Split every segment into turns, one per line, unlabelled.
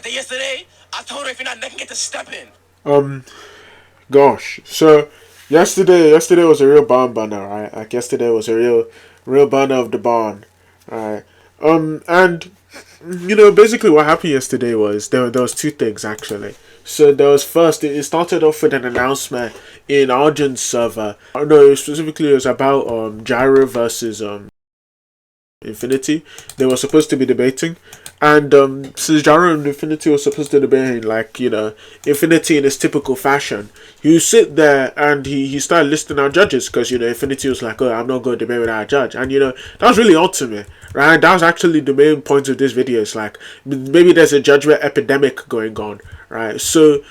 birthday yesterday. I told her if you're not necking, get to stepping.
Gosh. So yesterday was a real barn burner, right? Like yesterday was a real burner of the barn, right? And basically what happened yesterday was there was two things actually. So there was first it started off with an announcement in Argent's server. No, specifically it was about Gyro versus Infinity. They were supposed to be debating, and since Gyro and Infinity were supposed to debate, like Infinity in his typical fashion, he would sit there and he started listing out judges because Infinity was like, oh, I'm not going to debate without a judge, and that was really odd to me, right? That was actually the main point of this video. It's like maybe there's a judgment epidemic going on, right? So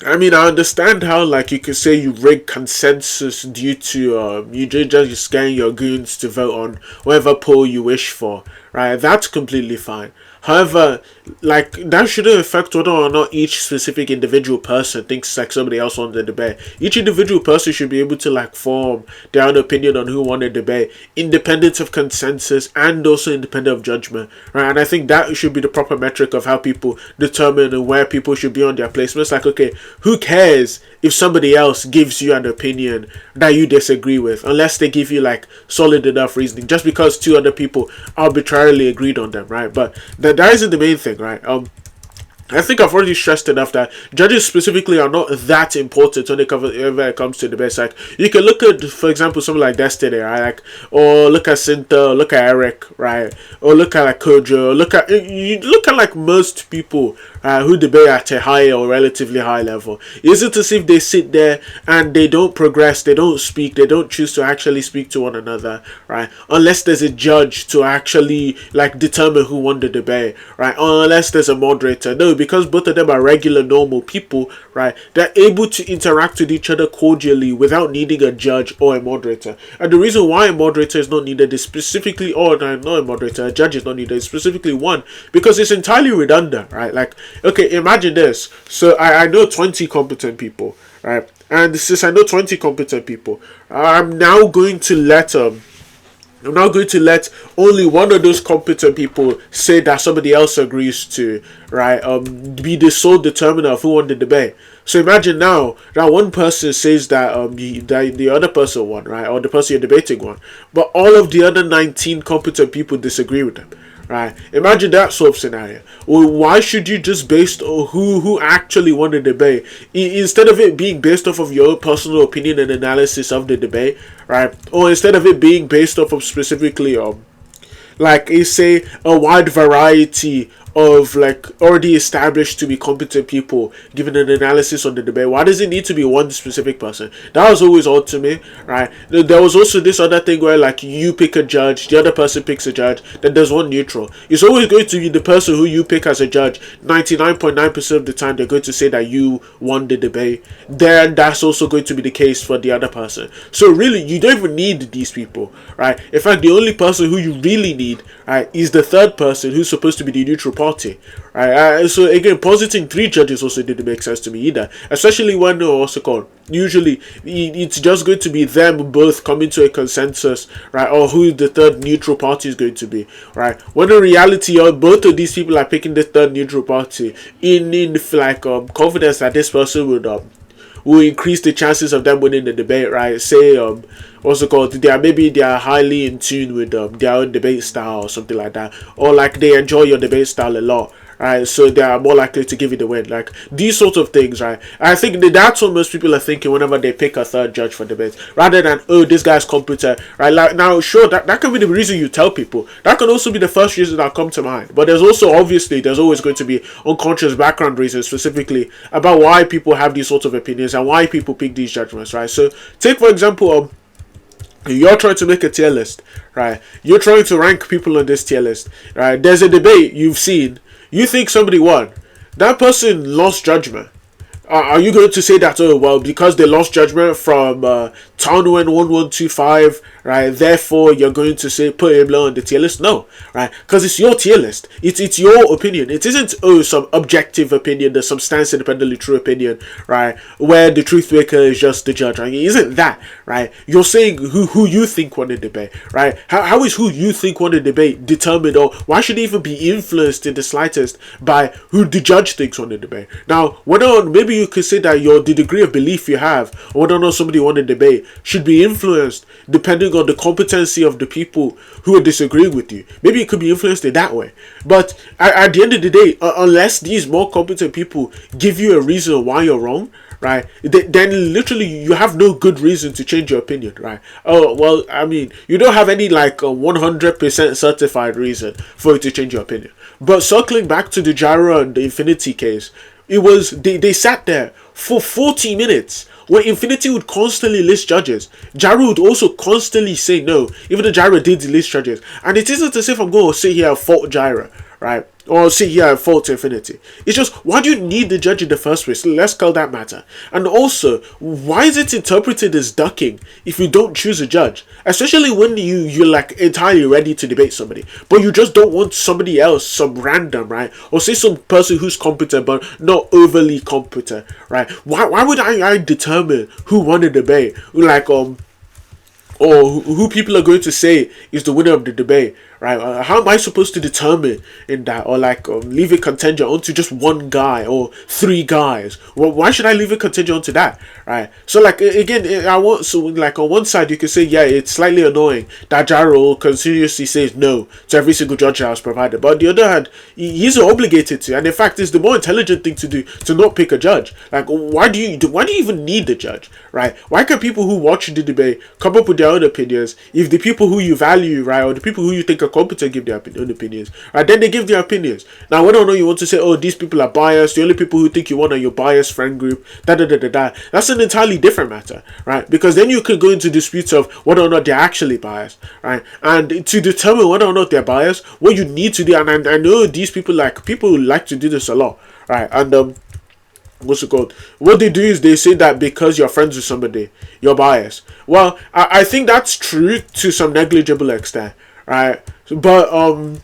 I mean, I understand how, like, you could say you rig consensus due to you just scaring your goons to vote on whatever poll you wish for, right? That's completely fine. However, like, that shouldn't affect whether or not each specific individual person thinks like somebody else won the debate. Each individual person should be able to like form their own opinion on who won the debate, independent of consensus and also independent of judgment, right? And I think that should be the proper metric of how people determine where people should be on their placements. Like, okay, who cares if somebody else gives you an opinion that you disagree with, unless they give you like solid enough reasoning, just because two other people arbitrarily agreed on them, right? But that isn't the main thing, right? I think I've already stressed enough that judges specifically are not that important when it comes to debates. Like, you can look at, for example, someone like Destiny, right? Like, or look at Cinta, or look at Eric, right? Or look at like Kojo, or look at like most people who debate at a high or relatively high level. Is it as if they sit there and they don't progress, they don't speak, they don't choose to actually speak to one another, right? Unless there's a judge to actually like determine who won the debate, right? Unless there's a moderator. No, because both of them are regular normal people, right? They're able to interact with each other cordially without needing a judge or a moderator. And the reason why a moderator is not needed is specifically, or not a moderator, a judge is not needed, is specifically one, because it's entirely redundant, right? Like, okay, imagine this. So I know 20 competent people, right? And since I know 20 competent people, I'm now going to let only one of those competent people say that somebody else agrees to, right? Be the sole determiner of who won the debate. So imagine now that one person says that the other person won, right? Or the person you're debating won, but all of the other 19 competent people disagree with them. Right, imagine that sort of scenario. Well, why should you just based on who actually won the debate, instead of it being based off of your own personal opinion and analysis of the debate, right? Or instead of it being based off of specifically like say a wide variety of like already established to be competent people giving an analysis on the debate. Why does it need to be one specific person? That was always odd to me, right? There was also this other thing where like you pick a judge, the other person picks a judge, then there's one neutral. It's always going to be the person who you pick as a judge. 99.9% of the time they're going to say that you won the debate. Then that's also going to be the case for the other person. So really, you don't even need these people, right? In fact, the only person who you really need, right, is the third person who's supposed to be the neutral party, right? So again, positing three judges also didn't make sense to me either, especially when what's it called? Usually it's just going to be them both coming to a consensus, right, or who the third neutral party is going to be, right? When in reality, both of these people are picking the third neutral party in like confidence that this person will increase the chances of them winning the debate, right? Say what's it called? They are highly in tune with their own debate style or something like that, or like they enjoy your debate style a lot, right? So they are more likely to give you the win. Like these sorts of things, right? I think that's what most people are thinking whenever they pick a third judge for debates, rather than, oh, this guy's competent, right? Like now, sure, that can be the reason you tell people. That can also be the first reason that come to mind. But there's always going to be unconscious background reasons specifically about why people have these sorts of opinions and why people pick these judgments, right? So take for example, you're trying to make a tier list, right? You're trying to rank people on this tier list, right? There's a debate you've seen. You think somebody won. That person lost judgment. Are you going to say that, oh, well, because they lost judgment from Townwen 1125, right, therefore you're going to say put him low on the tier list? No, right? Because it's your tier list. It's your opinion. It isn't, oh, some objective opinion, there's some stance independently true opinion, right, where the truth maker is just the judge, right? It isn't that, right? You're saying who you think won the debate, right? How is who you think won the debate determined, or why should it even be influenced in the slightest by who the judge thinks won the debate? Now, whether or maybe you could say that the degree of belief you have, or whether or not somebody won the debate, should be influenced depending on the competency of the people who are disagreeing with you. Maybe it could be influenced in that way. But at the end of the day, unless these more competent people give you a reason why you're wrong, right, then literally you have no good reason to change your opinion, right? Oh, well, I mean, you don't have any like 100% certified reason for you to change your opinion. But circling back to the Gyro and the Infinity case, it was they sat there for 40 minutes where Infinity would constantly list judges. Gyro would also constantly say no, even though Gyro did list judges. And it isn't as if I'm going to sit here and fault Gyro, right? Or sit here and fault Infinity. It's just, why do you need the judge in the first place? Let's call that matter. And also, why is it interpreted as ducking if you don't choose a judge? Especially when you're like entirely ready to debate somebody, but you just don't want somebody else, some random, right? Or say some person who's competent but not overly competent, right? Why would I determine who won the debate? Like, or who people are going to say is the winner of the debate, right? How am I supposed to determine in that, or like leave a contingent onto just one guy or three guys? Well, why should I leave a contingent onto that, right? So like again, I want, so like on one side you can say, yeah, it's slightly annoying that Gyro continuously says no to every single judge that was provided, but on the other hand, he's obligated to, and in fact, it's the more intelligent thing to do to not pick a judge. Like, why do you even need the judge, right? Why can people who watch the debate come up with their own opinions if the people who you value, right, or the people who you think are competent give their own opinions, right? Then they give their opinions. Now, whether or not you want to say, oh, these people are biased, the only people who think you want are your biased friend group, that's an entirely different matter, right? Because then you could go into disputes of whether or not they're actually biased, right? And to determine whether or not they're biased, what you need to do, and I know these people like to do this a lot, right? And what's it called? What they do is they say that because you're friends with somebody, you're biased. Well, I think that's true to some negligible extent, right? But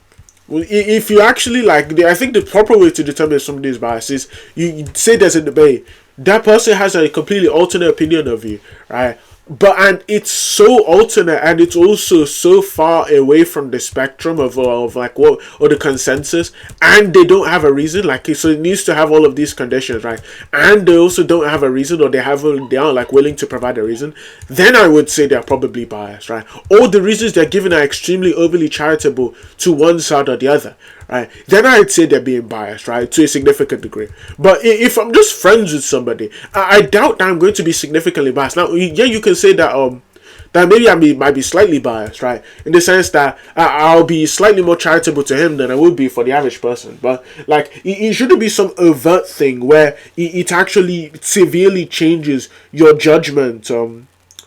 if you actually like, I think the proper way to determine if somebody is biased is you say there's a debate, that person has a completely alternate opinion of you, right? And it's so alternate, and it's also so far away from the spectrum of like what, or the consensus, and they don't have a reason, like, so it needs to have all of these conditions, right? And they also don't have a reason, or they aren't like willing to provide a reason. Then I would say they're probably biased, right? Or the reasons they're given are extremely overly charitable to one side or the other, right? Then I'd say they're being biased, right, to a significant degree. But if I'm just friends with somebody, I doubt that I'm going to be significantly biased. Now, yeah, you can say that that maybe might be slightly biased, right, in the sense that I'll be slightly more charitable to him than I would be for the average person. But like, it shouldn't be some overt thing where it actually severely changes your judgment.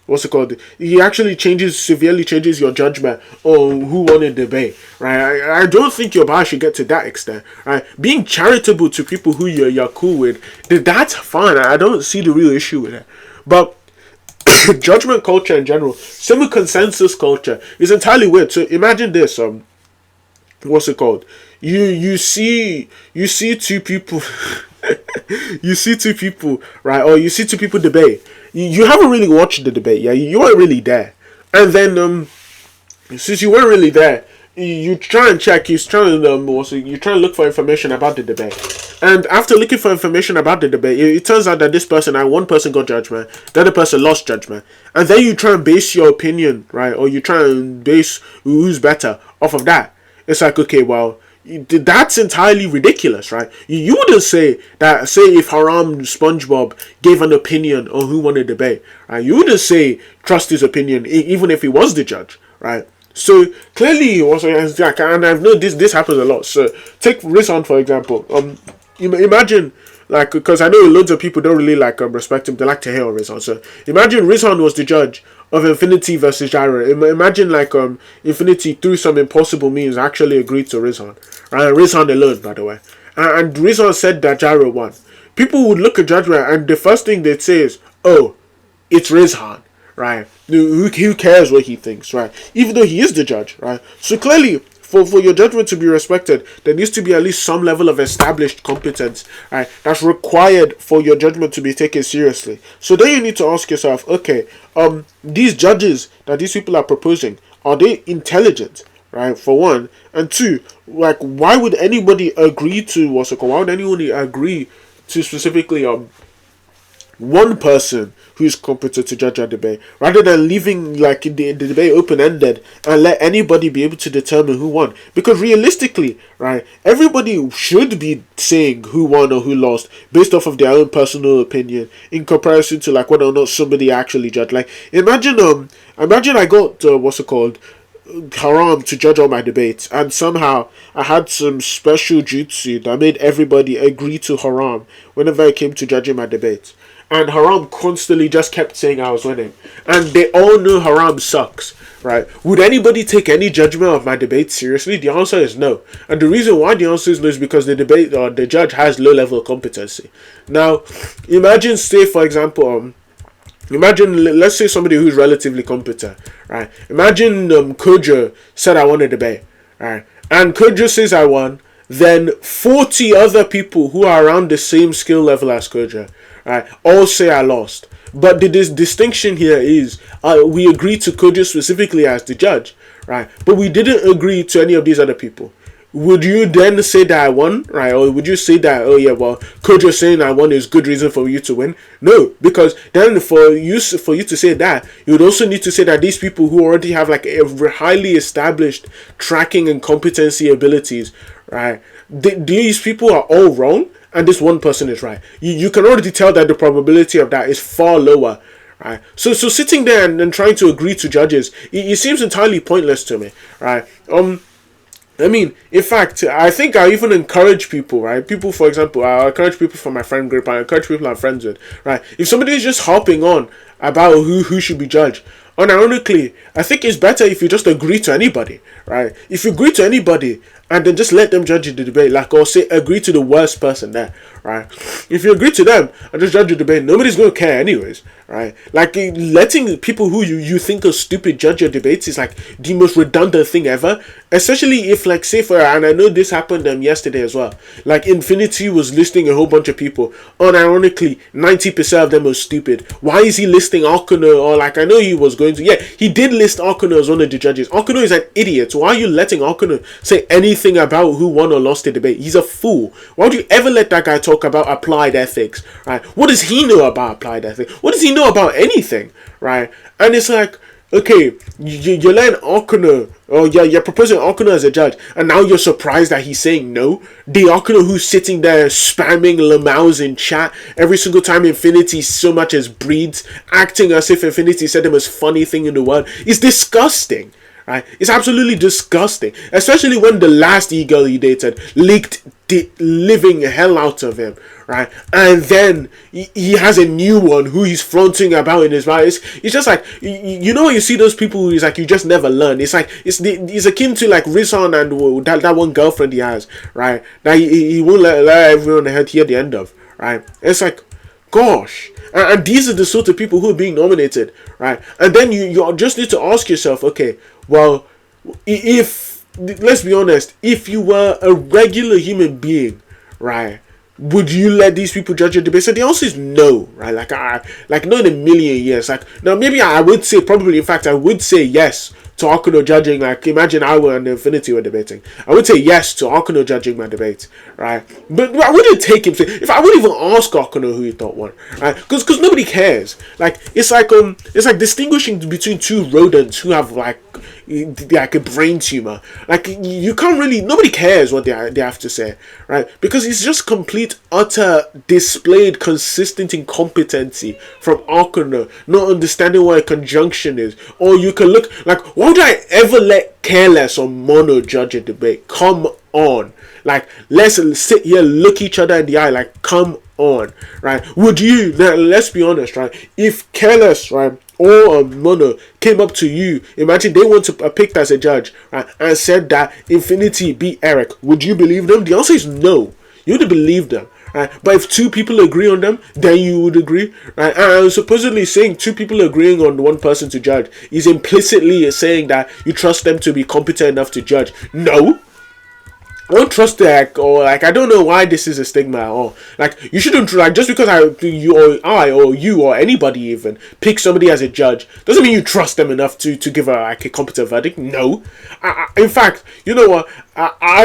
What's it called? He actually severely changes your judgment on who won a debate, right? I don't think your bias should get to that extent, right? Being charitable to people who you're cool with, that's fine. I don't see the real issue with it. But judgment culture in general, semi-consensus culture, is entirely weird. So imagine this, what's it called? You see two people you see two people, right? Or you see two people debate. You haven't really watched the debate, yeah? You weren't really there. And then since you weren't really there, you try and check, you try and look for information about the debate. And after looking for information about the debate, it turns out that this person, one person got judgment, the other person lost judgment. And then you try and base your opinion, right? Or you try and base who's better off of that. It's like, okay, well, that's entirely ridiculous, right? You wouldn't say that, say if Haram SpongeBob gave an opinion on who won the debate, right? You wouldn't say trust his opinion even if he was the judge, right? So clearly, also, and I've known this happens a lot. So take Rizwan for example. Imagine, like, because I know loads of people don't really like respect him. They like to hate on Rizwan. So imagine Rizwan was the judge of Infinity versus Gyro. Imagine like Infinity through some impossible means actually agreed to Rizwan, right? Rizwan alone, by the way. And Rizwan said that Gyro won. people would look at Judgment and the first thing they'd say is, oh, it's Rizhan, right? Who cares what he thinks, right? Even though he is the judge, right? So clearly, for your judgment to be respected, there needs to be at least some level of established competence, right? That's required for your judgment to be taken seriously. So then you need to ask yourself, okay, these judges that these people are proposing, are they intelligent, right? For one, and two, like, why would anybody agree to why would anybody agree to specifically one person who is competent to judge a debate, rather than leaving like the debate open-ended and let anybody be able to determine who won? Because realistically, right, everybody should be saying who won or who lost based off of their own personal opinion in comparison to like whether or not somebody actually judged. Like, imagine I got Haram to judge all my debates, and somehow I had some special jutsu that made everybody agree to Haram whenever it came to judging my debates. And Haram constantly just kept saying I was winning. And they all know Haram sucks, right? Would anybody take any judgment of my debate seriously? The answer is no. And the reason why the answer is no is because the judge has low level of competency. Now, imagine, say, for example, let's say somebody who's relatively competent, right? Imagine Kojo said I won a debate, right? And Kojo says I won, then 40 other people who are around the same skill level as Kojo, right, all say I lost. But the distinction here is we agreed to Kojo specifically as the judge, right? But we didn't agree to any of these other people. Would you then say that I won, right? Or would you say that, oh yeah, well, Kojo saying I won is good reason for you to win? No, because then for you to say that, you would also need to say that these people who already have like a highly established tracking and competency abilities, right? These people are all wrong, and this one person is right. You can already tell that the probability of that is far lower, right? So sitting there and trying to agree to judges, it seems entirely pointless to me, right? I mean, in fact, I think I even encourage people, right? People, for example, I encourage people from my friend group, I encourage people I'm friends with, right? If somebody is just hopping on about who should be judged, unironically, I think it's better if you just agree to anybody, right? If you agree to anybody and then just let them judge the debate, like, or say agree to the worst person there, right? If you agree to them and just judge the debate, nobody's going to care anyways, right? Like, letting people who you think are stupid judge your debates is like the most redundant thing ever, especially if, like, say for, and I know this happened yesterday as well, like Infinity was listing a whole bunch of people, unironically 90% of them are stupid. Why is he listing Arcano? Or like, I know he was going to, yeah, he did list Arcano as one of the judges. Arcano is an idiot. Why are you letting Arcano say anything about who won or lost the debate? He's a fool. Why would you ever let that guy talk about applied ethics, right? What does he know about applied ethics? What does he know about anything, right? And it's like, okay, you're letting Arcano, or you're proposing Arcano as a judge, and now you're surprised that he's saying no? The Arcano who's sitting there spamming Lamaus in chat every single time Infinity so much as breathes, acting as if Infinity said the most funny thing in the world, is disgusting. Right? It's absolutely disgusting, especially when the last e-girl he dated leaked the living hell out of him, right? And then he has a new one who he's flaunting about in his mouth. It's just like, you know, you see those people who is like, you just never learn. It's like, it's akin to like Rizhan and that one girlfriend he has, right? That he won't let everyone hear the end of, right? It's like, gosh. And these are the sort of people who are being nominated, right? And then you just need to ask yourself, okay, well, if, let's be honest, if you were a regular human being, right, would you let these people judge your debate? So the answer is no, right? Like not in a million years. Like, now maybe I would say, probably, in fact, I would say yes to Arcano judging. Like, imagine I were and Infinity were debating, I would say yes to Arcano judging my debate, right? But I wouldn't take him. If I wouldn't even ask Arcano who he thought won, right? Because nobody cares. Like, it's like distinguishing between two rodents who have like a brain tumor. Like, you can't really, nobody cares what they have to say, right? Because it's just complete, utter, displayed, consistent incompetency from Arcano, not understanding what a conjunction is. Or you can look, like, why would I ever let Careless or Mono judge a debate? Come on. Like, let's sit here, look each other in the eye, like, come on, right? Would you, let's be honest, right? If Careless, right, or Mono came up to you, imagine they want to picked as a judge, right, and said that Infinity beat Eric, would you believe them? The answer is no. You wouldn't believe them, right? But if two people agree on them, then you would agree, right? And supposedly saying two people agreeing on one person to judge is implicitly saying that you trust them to be competent enough to judge. No, I don't trust that, or like I don't know why this is a stigma at all. Like you shouldn't like just because I or you or anybody even pick somebody as a judge doesn't mean you trust them enough to give a competent verdict. No, in fact, you know what?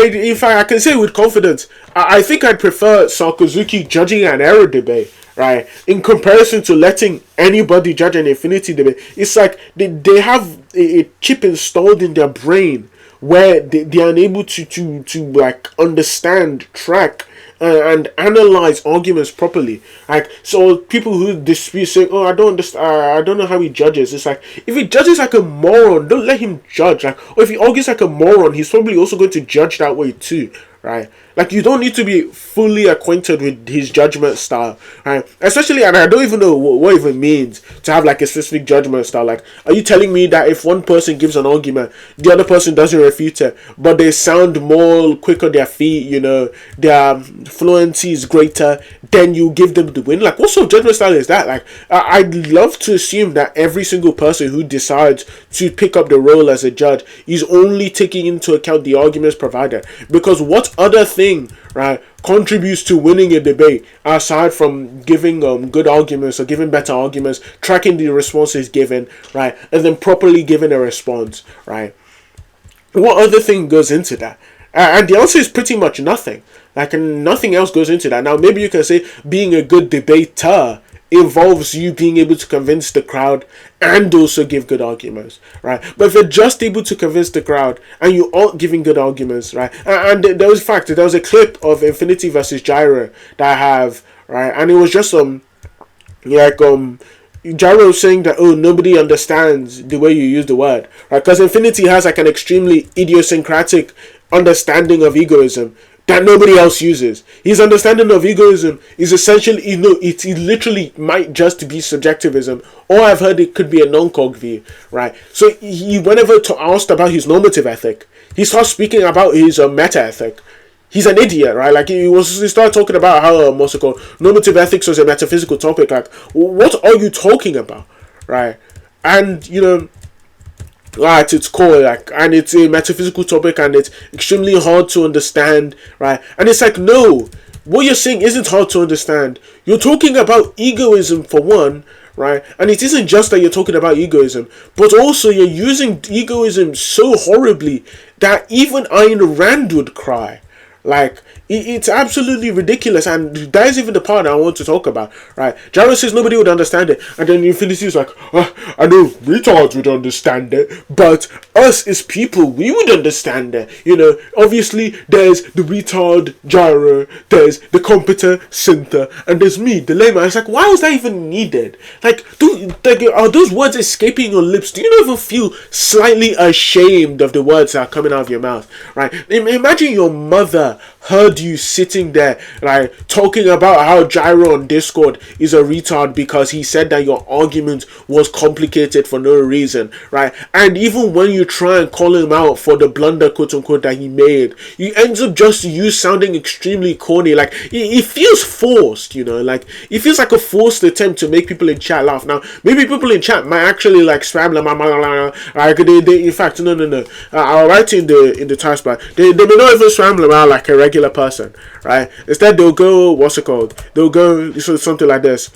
In fact I can say with confidence, I think I'd prefer Sarkozuki judging an error debate, right, in comparison to letting anybody judge an infinity debate. It's like they have a chip installed in their brain where they are unable to like understand, track, and analyze arguments properly. Like, so people who dispute say, oh, I don't understand, I don't know how he judges. It's like, if he judges like a moron, don't let him judge. Like, or if he argues like a moron, he's probably also going to judge that way too, right? Like, you don't need to be fully acquainted with his judgment style, right? Especially, and I don't even know what it even means to have like a specific judgment style. Like, are you telling me that if one person gives an argument, the other person doesn't refute it, but they sound more quick on their feet, you know, their fluency is greater, then you give them the win? Like, what sort of judgment style is that? Like, I'd love to assume that every single person who decides to pick up the role as a judge is only taking into account the arguments provided, because what other thing, right, contributes to winning a debate aside from giving good arguments or giving better arguments, tracking the responses given, right, and then properly giving a response, right? What other thing goes into that? And the answer is pretty much nothing. Like, nothing else goes into that. Now, maybe you can say being a good debater involves you being able to convince the crowd and also give good arguments, right? But if you're just able to convince the crowd and you aren't giving good arguments, right? And there was a clip of Infinity versus Gyro that I have, right? And it was just Gyro saying that, oh, nobody understands the way you use the word, right? Because Infinity has like an extremely idiosyncratic understanding of egoism that nobody else uses. His understanding of egoism is essentially, it literally might just be subjectivism, or I've heard it could be a non-cog view, right? So he, whenever asked about his normative ethic, he starts speaking about his meta ethic. He's an idiot, right? Like, he started talking about how normative ethics was a metaphysical topic. Like, what are you talking about, right? And at its core, like, and it's a metaphysical topic, and it's extremely hard to understand, right? And it's like, no, what you're saying isn't hard to understand. You're talking about egoism for one, right? And it isn't just that you're talking about egoism, but also you're using egoism so horribly that even Ayn Rand would cry. Like, it's absolutely ridiculous, and that is even the part I want to talk about, right? Gyro says nobody would understand it, and then Infinity is like, I know retards would understand it, but us as people, we would understand it. Obviously, there's the retard Gyro, there's the competent Syntha, and there's me, the layman. It's like, why was that even needed? Like, are those words escaping your lips? Do you not even feel slightly ashamed of the words that are coming out of your mouth, right? Imagine your mother heard you sitting there, like, talking about how Gyro on Discord is a retard because he said that your argument was complicated for no reason, right? And even when you try and call him out for the blunder, quote unquote, that he made, he ends up just you sounding extremely corny. Like, it feels forced, like, it feels like a forced attempt to make people in chat laugh. Now, maybe people in chat might actually like spam like, in fact, no, I'll write in the taskbar, they may not even spam like a regular person, right? Instead, they'll go, they'll go something like this.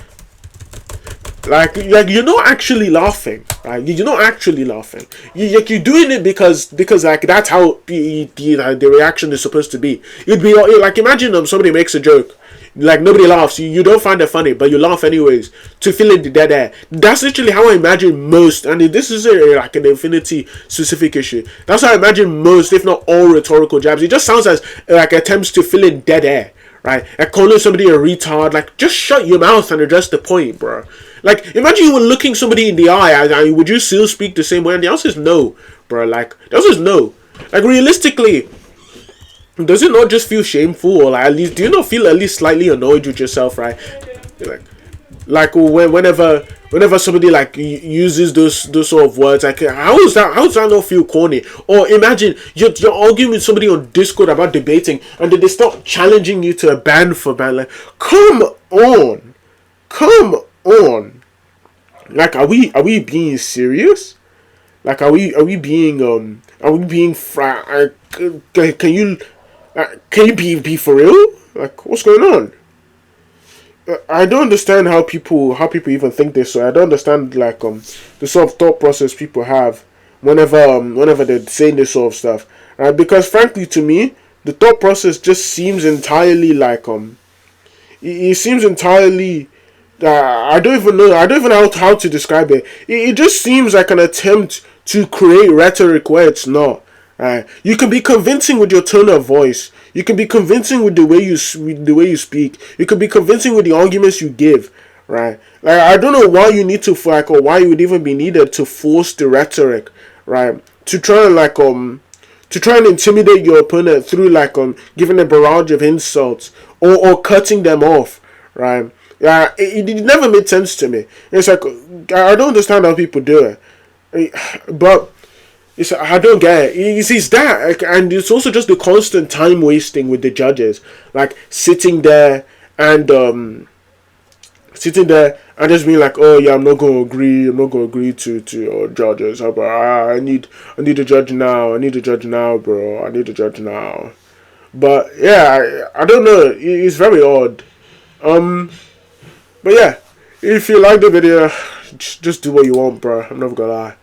Like you're not actually laughing, right? You're not actually laughing. You're doing it because like that's how the reaction is supposed to be. It'd be like, imagine somebody makes a joke, like nobody laughs, you don't find it funny, but you laugh anyways to fill in the dead air. That's literally how I imagine most, and this is like an Infinity specific issue. That's how I imagine most, if not all, rhetorical jabs. It just sounds as like attempts to fill in dead air, right? Like calling somebody a retard. Like, just shut your mouth and address the point, bro. Like, imagine you were looking somebody in the eye, would you still speak the same way? And the answer is no, bro. Like, the answer is no. Like, realistically, does it not just feel shameful, or like, at least, do you not feel at least slightly annoyed with yourself, right? You're like, Like whenever somebody like uses those sort of words, like how does that not feel corny? Or imagine you're arguing with somebody on Discord about debating, and then they start challenging you to a ban for ban. Like, come on, come on. Like, are we being serious? Like, are we being can you be for real? Like, what's going on? I don't understand how people even think this. So I don't understand like the sort of thought process people have whenever they're saying this sort of stuff. Right? Because frankly, to me, the thought process just seems entirely like it seems entirely. I don't even know. I don't even know how to describe it. It just seems like an attempt to create rhetoric where it's not. You can be convincing with your tone of voice. You can be convincing with the way you speak. You can be convincing with the arguments you give. Right? Like, I don't know why you need to like, or why you would even be needed to force the rhetoric. Right? To try and like to try and intimidate your opponent through like giving a barrage of insults or cutting them off. Right? Yeah, it never made sense to me. It's like I don't understand how people do it, but I don't get it. It's that, like, and it's also just the constant time wasting with the judges, like sitting there and just being like, oh yeah, I'm not gonna agree. I'm not gonna agree to judges. I need a judge now. I need a judge now, bro. I need a judge now. But yeah, I don't know. It's very odd. But yeah, if you like the video, just do what you want, bro. I'm never gonna lie.